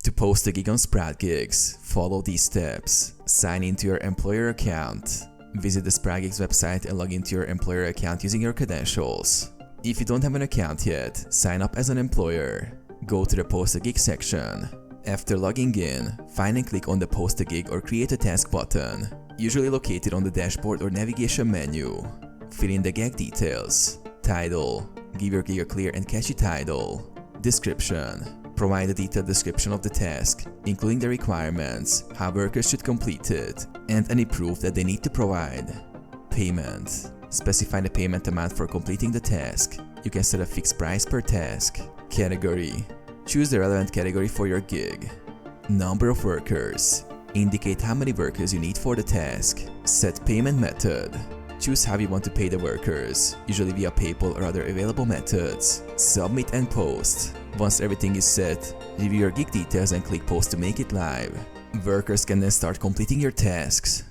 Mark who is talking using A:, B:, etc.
A: To post a gig on SproutGigs, follow these steps. Sign into your employer account. Visit the SproutGigs website and log into your employer account using your credentials. If you don't have an account yet, sign up as an employer. Go to the Post a Gig section. After logging in, find and click on the Post a Gig or Create a Task button, usually located on the dashboard or navigation menu. Fill in the gig details. Title. Give your gig a clear and catchy title. Description. Provide a detailed description of the task, including the requirements, how workers should complete it, and any proof that they need to provide. Payment. Specify the payment amount for completing the task. You can set a fixed price per task. Category. Choose the relevant category for your gig. Number of workers. Indicate how many workers you need for the task. Set payment method. Choose how you want to pay the workers, usually via PayPal or other available methods. Submit and post. Once everything is set, review your gig details and click post to make it live. Workers can then start completing your tasks.